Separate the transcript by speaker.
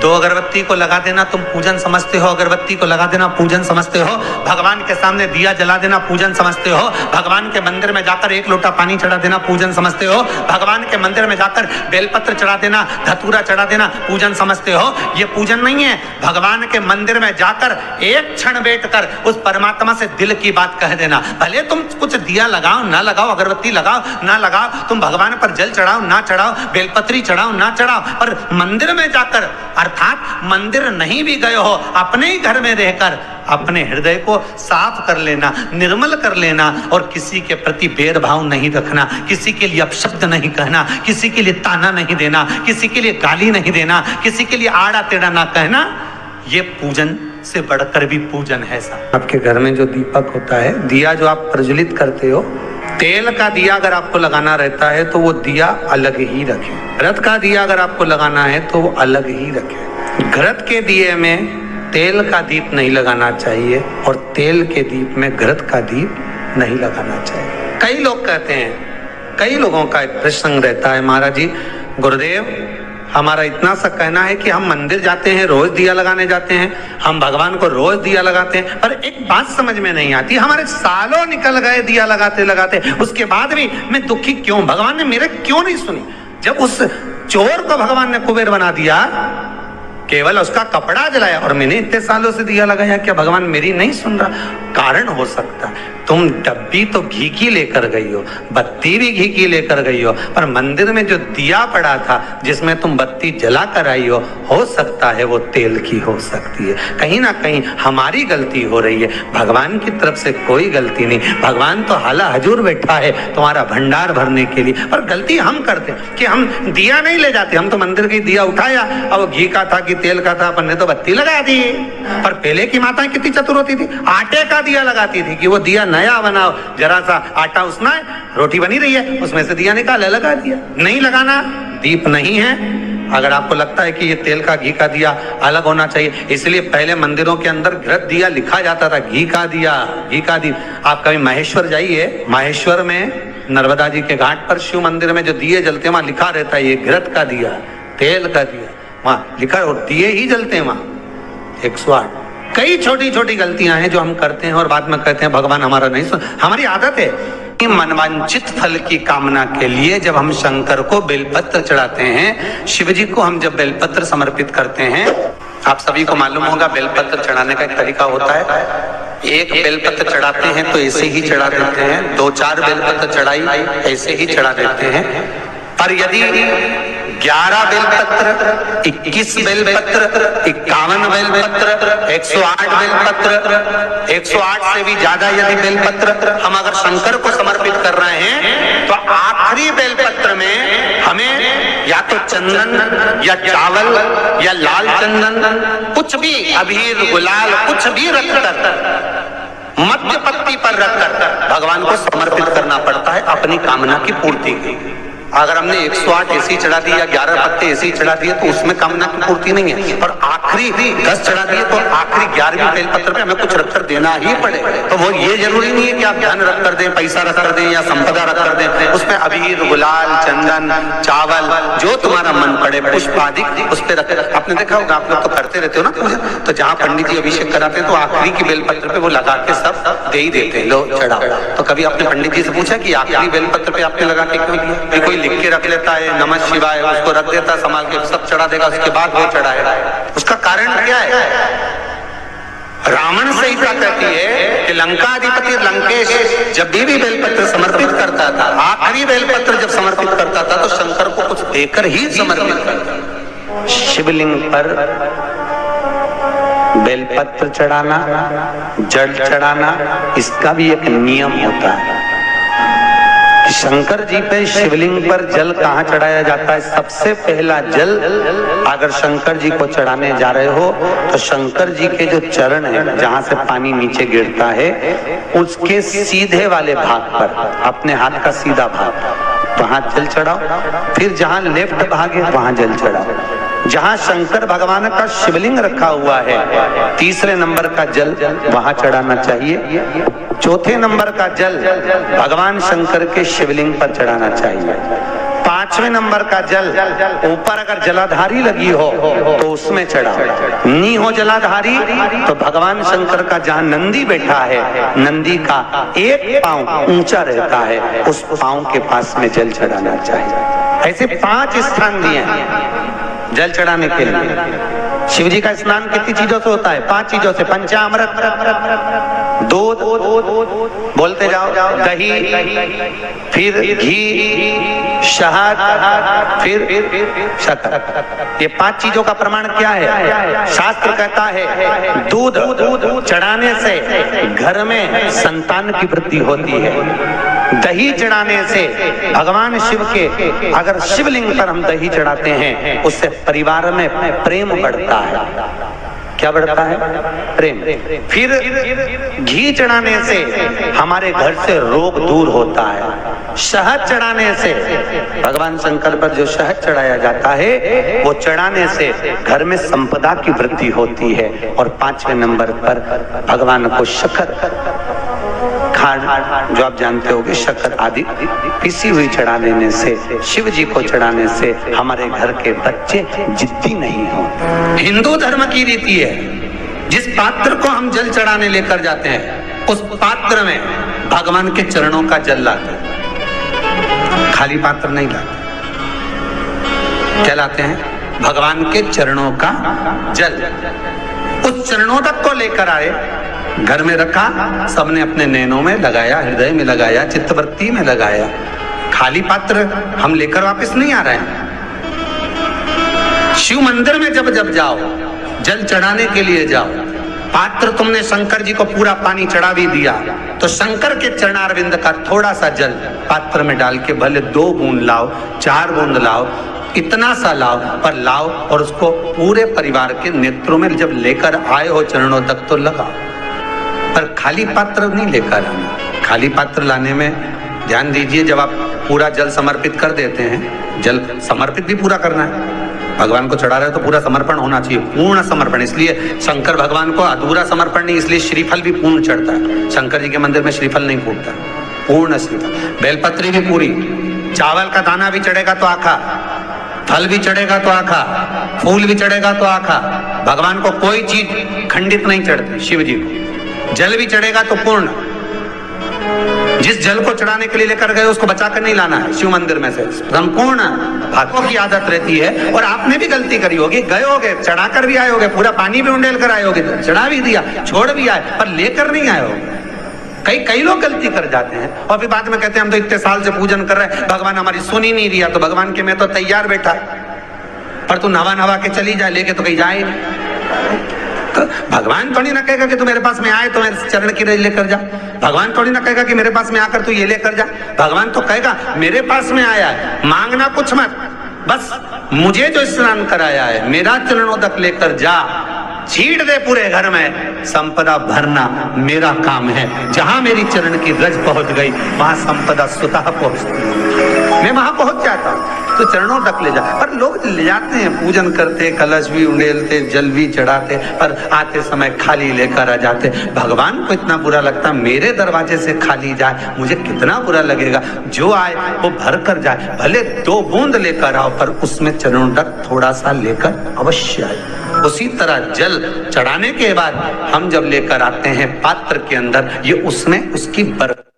Speaker 1: दो अगरबत्ती को लगा देना तुम पूजन समझते हो, अगरबत्ती को लगा देना पूजन समझते हो, भगवान के सामने दिया जला देना पूजन समझते हो, भगवान के मंदिर में जाकर एक लोटा पानी चढ़ा देना पूजन समझते हो, भगवान के मंदिर में जाकर बेलपत्र चढ़ा देना, धतूरा चढ़ा देना पूजन समझते हो। ये पूजन नहीं है। भगवान के मंदिर में जाकर एक क्षण बैठकर उस परमात्मा से दिल की बात कह देना। भले तुम कुछ दिया लगाओ ना लगाओ, अगरबत्ती लगाओ ना लगाओ, तुम भगवान पर जल चढ़ाओ ना चढ़ाओ, बेलपत्री चढ़ाओ ना चढ़ाओ, पर मंदिर में जाकर, अर्थात मंदिर नहीं भी गए हो, अपने ही घर में रहकर अपने हृदय को साफ कर लेना, निर्मल कर लेना, और किसी के प्रति भेदभाव नहीं रखना, किसी के लिए अपशब्द नहीं कहना, किसी के लिए ताना नहीं देना, किसी के लिए गाली नहीं देना, किसी के लिए आड़ा टेढ़ा ना कहना। ये पूजन से बढ़कर भी पूजन है साहब। आपके घर में जो दीपक होता है, दिया जो आप प्रज्वलित करते हो, तेल का दिया अगर आपको लगाना रहता है तो वो दिया अलग ही रखें। घृत का दिया अगर आपको लगाना है तो वो अलग ही रखें। घृत के दिए में तेल का दीप नहीं लगाना चाहिए और तेल के दीप में घृत का दीप नहीं लगाना चाहिए। कई लोग कहते हैं, कई लोगों का एक प्रश्न रहता है, महाराज जी गुरुदेव हमारा इतना सा कहना है कि हम मंदिर जाते हैं, रोज दिया लगाने जाते हैं, हम भगवान को रोज दिया लगाते हैं, पर एक बात समझ में नहीं आती, हमारे सालों निकल गए दिया लगाते लगाते, उसके बाद भी मैं दुखी क्यों, भगवान ने मेरे क्यों नहीं सुनी। जब उस चोर को भगवान ने कुबेर बना दिया, केवल उसका कपड़ा जलाया, और मैंने इतने सालों से दिया लगाया, क्या भगवान मेरी नहीं सुन रहा? कारण हो सकता है तुम डब्बी तो घी की लेकर गई हो, बत्ती भी घी की लेकर गई हो, पर मंदिर में जो दिया पड़ा था जिसमें तुम बत्ती जला कर आई हो सकता है वो तेल की हो सकती है। कहीं ना कहीं हमारी गलती हो रही है, भगवान की तरफ से कोई गलती नहीं। भगवान तो हाला हजूर बैठा है तुम्हारा भंडार भरने के लिए, पर गलती हम करते हैं कि हम दिया नहीं ले जाते। हम तो मंदिर के दिया उठाया, अब वो घी का था कि तेल का था, अपन ने तो बत्ती लगा दी। पर पहले की माताएं कितनी चतुर होती थी, आटे का दिया लगाती थी कि वो दिया नया बनाओ, जरा सा आटा उसना है, रोटी बनी रही है, उसमें से दिया निकाला लगा दिया। नहीं लगाना, दीप नहीं है। अगर आपको लगता है कि ये तेल का घी का दिया अलग होना चाहिए, इसलिए पहले मंदिरों के अंदर घृत दिया लिखा जाता था, घी का दिया, घी का दिया। आप कभी महेश्वर जाइए, महेश्वर में नर्मदा जी के घाट पर शिव मंदिर में जो दिए जलते हैं वहां लिखा रहता है ये घृत का दिया, तेल का दिया, वहां लिखा है, और दिए ही जलते हैं वहां 108। कई छोटी छोटी गलतियां हैं जो हम करते हैं और बाद में कहते हैं भगवान हमारा नहीं सुन। हमारी आदत है मनवांचित फल की कामना के लिए जब हम शंकर को बेलपत्र चढ़ाते हैं, शिव जी को हम जब बेलपत्र समर्पित करते हैं, आप सभी को मालूम होगा बेलपत्र चढ़ाने का एक तरीका होता है। एक बेलपत्र चढ़ाते हैं तो ऐसे ही चढ़ा देते हैं, 2-4 बेलपत्र चढ़ाई ऐसे ही चढ़ा देते हैं। पर यदि 11 बेलपत्र, 21 बेलपत्र, 51 बेलपत्र, 108 बेलपत्र, 108 से भी ज्यादा यदि बेलपत्र हम अगर शंकर को समर्पित कर रहे हैं, तो आखिरी बेलपत्र में हमें या तो चंदन या चावल या लाल चंदन, कुछ भी अबीर गुलाल कुछ भी रखकर मध्य पत्ती पर रखकर भगवान को समर्पित करना पड़ता है अपनी कामना की पूर्ति के। अगर हमने 108 ऐसी चढ़ा दी या 11 पत्ते ऐसी चढ़ा दिए तो उसमें कामना की पूर्ति नहीं है, और आखिरी 10 चढ़ा दिए तो आखिरी 11वीं बेलपत्र पे हमें कुछ रखकर देना ही पड़ेगा। तो वो ये जरूरी नहीं है कि आप धन रख कर दें, पैसा रख कर दें या संपदा रख कर दें, उसमें अबीर गुलाल चंदन चावल जो तुम्हारा मन पड़े पुष्प आदि उस पर रख। आपने देखा होगा, आप लोग तो करते रहते हो ना पूजा, तो जहाँ पंडित जी अभिषेक कराते हैं तो आखिरी की बेलपत्र पे वो लगा के सब दे ही देते हैं, लो चढ़ाओ। तो कभी आपने पंडित जी से पूछा कि आखिरी बेलपत्र पे आपने लगा के क्यों दिया? कोई लिख के रख लेता है नमः शिवाय, उसको रख देता संभाल के, सब चढ़ा देगा, उसके बाद वो चढ़ाएगा। उसका कारण क्या है? रावण संहिता कहती है कि लंकाधिपति लंकेश जब भी बेलपत्र समर्पित करता था, आखिरी बेलपत्र जब समर्पित करता था तो शंकर को कुछ देकर ही समर्पित करता। शिवलिंग पर बेलपत्र चढ़ाना, जल चढ़ाना, इसका भी एक नियम होता है। शंकर जी पे शिवलिंग पर जल कहाँ चढ़ाया जाता है? सबसे पहला जल अगर शंकर जी को चढ़ाने जा रहे हो तो शंकर जी के जो चरण है जहाँ से पानी नीचे गिरता है उसके सीधे वाले भाग पर, अपने हाथ का सीधा भाग, वहां जल चढ़ाओ। फिर जहाँ लेफ्ट भाग है वहां जल चढ़ाओ। जहां शंकर भगवान का शिवलिंग रखा हुआ है, तीसरे नंबर का जल वहां चढ़ाना चाहिए। चौथे नंबर का जल भगवान शंकर के शिवलिंग पर चढ़ाना चाहिए। 5वें नंबर का जल ऊपर अगर जलाधारी लगी हो तो उसमें चढ़ाओ, नी हो जलाधारी तो भगवान शंकर का जहां नंदी बैठा है, नंदी का एक पांव ऊंचा रहता है, उस पांव के पास में जल चढ़ाना चाहिए। ऐसे 5 स्थान दिए हैं जल चढ़ाने के लिए। शिव जी का स्नान कितनी चीजों से होता है? 5 चीजों से। पंचामृत, दूध, बोलते जाओ, दही, फिर घी, शहद, फिर शक्कर। ये 5 चीजों का प्रमाण क्या है? शास्त्र कहता है दूध चढ़ाने से घर में संतान की वृद्धि होती है। दही चढ़ाने से भगवान शिव के, अगर शिवलिंग पर हम दही चढ़ाते हैं, उससे परिवार में प्रेम बढ़ता है। क्या बढ़ता है? प्रेम। फिर घी चढ़ाने से हमारे घर से रोग दूर होता है। शहद चढ़ाने से, भगवान शंकर पर जो शहद चढ़ाया जाता है वो चढ़ाने से घर में संपदा की वृद्धि होती है। और 5वें नंबर पर भगवान को शक्कर, खांड जो आप जानते होंगे, शक्कर आदि पिसी हुई चढ़ा देने से, शिव जी को चढ़ाने से हमारे घर के बच्चे जिद्दी नहीं होते। हिंदू धर्म की रीति है, जिस पात्र को हम जल चढ़ाने लेकर जाते हैं उस पात्र में भगवान के चरणों का जल लाते हैं, खाली पात्र नहीं लाते। क्या लाते हैं? भगवान के चरणों का जल। उस चरणों तक को लेकर आए, घर में रखा, सबने अपने नैनों में लगाया, हृदय में लगाया, चित्तवृत्ति में लगाया। खाली पात्र हम लेकर वापस नहीं आ रहे हैं। शिव मंदिर में जब जब जाओ, जल चढ़ाने के लिए जाओ, पात्र तुमने शंकर जी को पूरा पानी चढ़ा भी दिया तो शंकर के चरणारविंद का थोड़ा सा जल पात्र में डाल के, भले 2 बूंद लाओ, 4 बूंद लाओ, इतना सा लाओ, पर लाओ और उसको पूरे परिवार के नेत्रों में जब लेकर आए हो चरणों तक तो लगाओ। पर खाली पात्र नहीं लेकर आना। खाली पात्र लाने में ध्यान दीजिए, जब आप पूरा जल समर्पित कर देते हैं, जल समर्पित भी पूरा करना है। भगवान को चढ़ा रहे हो तो पूरा समर्पण होना चाहिए, पूर्ण समर्पण। इसलिए शंकर भगवान को अधूरा समर्पण नहीं, इसलिए श्रीफल भी पूर्ण चढ़ता है। शंकर जी के मंदिर में श्रीफल नहीं फूटता, पूर्ण श्रीफल। बेलपत्री भी पूरी, चावल का दाना भी चढ़ेगा तो आखा, फल भी चढ़ेगा तो आखा, फूल भी चढ़ेगा तो आखा। भगवान को कोई चीज खंडित नहीं चढ़ती। शिव जी को जल भी चढ़ेगा तो पूर्ण। जिस जल को चढ़ाने के लिए लेकर गए उसको बचा कर नहीं लाना है शिव मंदिर में से, संपूर्ण। भक्तों की आदत रहती है, और आपने भी गलती करी होगी, गए होगे, चढ़ा कर भी आए होगे, पूरा पानी भी उंडेल कर आए होगे, चढ़ा भी दिया, छोड़ भी आए, पर लेकर नहीं आए होगे। कई लोग गलती कर जाते हैं और फिर बाद में कहते हैं हम तो इतने साल से पूजन कर रहे हैं, भगवान हमारी सुन ही नहीं दिया। तो भगवान के मैं तो तैयार बैठा, पर तू नवा के चली जाए, लेके तो कहीं जाए। तो भगवान थोड़ी ना कहेगा कि तू मेरे पास में आए तो मेरे चरण की रज लेकर जा। भगवान थोड़ी ना कहेगा कि मेरे पास में आकर तू ये लेकर जा। भगवान तो कहेगा मेरे पास में आया है, मांगना कुछ मत, बस मुझे जो स्नान कराया है मेरा चरणों तक लेकर जा, छीट दे पूरे घर में, संपदा भरना मेरा काम है। जहां मेरी चरण की रज पहुंच गई वहां संपदा स्वतः पहुंचती, मैं वहां पहुंच जाता हूं। तो चरणों तक ले जा। पर लोग ले जाते हैं, पूजन करते, कलश भी उंडेलते, जल भी चढ़ाते, पर आते समय खाली लेकर आ जाते। भगवान को इतना बुरा लगता, मेरे दरवाजे से खाली जाए, मुझे कितना बुरा लगेगा। जो आए वो भर कर जाए, भले 2 बूंद लेकर आओ, पर उसमें चरणों तक थोड़ा सा लेकर अवश्य आए। उसी तरह जल चढ़ाने के बाद हम जब लेकर आते हैं पात्र के अंदर, ये उसमें उसकी बरकत